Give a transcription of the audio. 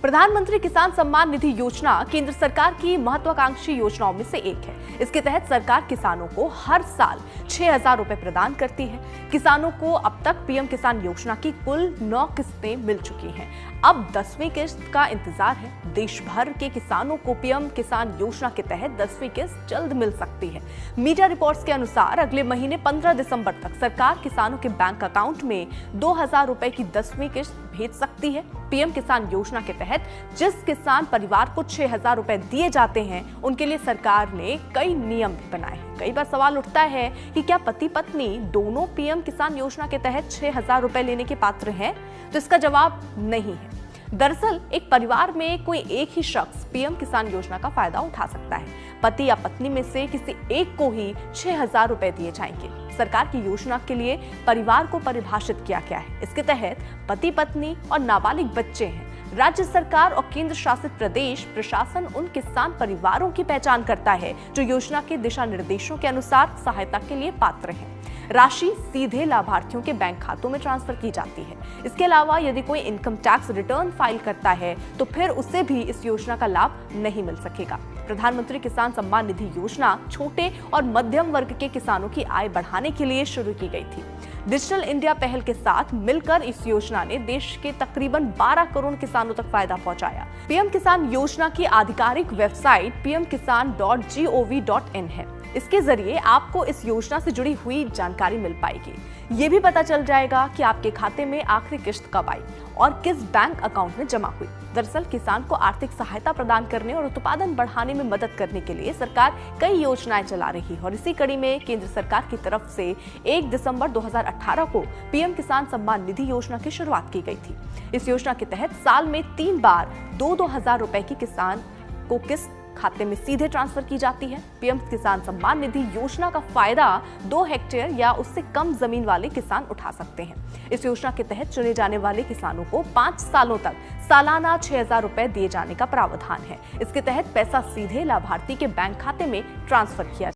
प्रधानमंत्री किसान सम्मान निधि योजना केंद्र सरकार की महत्वाकांक्षी योजनाओं में से एक है। इसके तहत सरकार किसानों को हर साल 6,000 रुपए प्रदान करती है। किसानों को अब तक पीएम किसान योजना की कुल 9 किस्तें मिल चुकी हैं। अब 10वीं किस्त का इंतजार है। देश भर के किसानों को पीएम किसान योजना के तहत 10वीं किस्त जल्द मिल सकती है। मीडिया रिपोर्ट्स के अनुसार अगले महीने 15 दिसंबर तक सरकार किसानों के बैंक अकाउंट में 2,000 रुपए की 10वीं किस्त भेज सकती है। पीएम किसान योजना के तहत जिस किसान परिवार को 6,000 रुपए दिए जाते हैं, उनके लिए सरकार ने कई नियम भी बनाए हैं। कई बार सवाल उठता है कि क्या पति पत्नी दोनों पीएम किसान योजना के तहत 6,000 रुपए लेने के पात्र हैं? तो इसका जवाब नहीं है। दरअसल एक परिवार में कोई एक ही शख्स पीएम किसान योजना का फायदा उठा सकता है। पति या पत्नी में से किसी एक को ही 6,000 रुपए दिए जाएंगे। सरकार की योजना के लिए परिवार को परिभाषित किया गया है। इसके तहत पति पत्नी और नाबालिग बच्चे हैं। राज्य सरकार और केंद्र शासित प्रदेश प्रशासन उन किसान परिवारों की पहचान करता है जो योजना के दिशा निर्देशों के अनुसार सहायता के लिए पात्र हैं। राशि सीधे लाभार्थियों के बैंक खातों में ट्रांसफर की जाती है। इसके अलावा यदि कोई इनकम टैक्स रिटर्न फाइल करता है तो फिर उसे भी इस योजना का लाभ नहीं मिल सकेगा। प्रधानमंत्री किसान सम्मान निधि योजना छोटे और मध्यम वर्ग के किसानों की आय बढ़ाने के लिए शुरू की गई थी। डिजिटल इंडिया पहल के साथ मिलकर इस योजना ने देश के तकरीबन 12 करोड़ किसानों तक फायदा पहुंचाया। पीएम किसान योजना की आधिकारिक वेबसाइट pmkisan.gov.in है। इसके जरिए आपको इस योजना से जुड़ी हुई जानकारी मिल पाएगी। ये भी पता चल जाएगा कि आपके खाते में आखिरी किस्त कब आई और किस बैंक अकाउंट में जमा हुई। दरअसल किसान को आर्थिक सहायता प्रदान करने और उत्पादन बढ़ाने में मदद करने के लिए सरकार कई योजनाएं चला रही है और इसी कड़ी में केंद्र सरकार की तरफ से 1 दिसंबर 2018 को पीएम किसान सम्मान निधि योजना की शुरुआत की गई थी। इस योजना के तहत साल में 3 बार 2,000 रुपए की किसान को किस्त खाते में सीधे ट्रांसफर की जाती है। पीएम किसान सम्मान निधि योजना का फायदा 2 हेक्टेयर या उससे कम जमीन वाले किसान उठा सकते हैं। इस योजना के तहत चुने जाने वाले किसानों को 5 सालों तक सालाना 6,000 रुपए दिए जाने का प्रावधान है। इसके तहत पैसा सीधे लाभार्थी के बैंक खाते में ट्रांसफर किया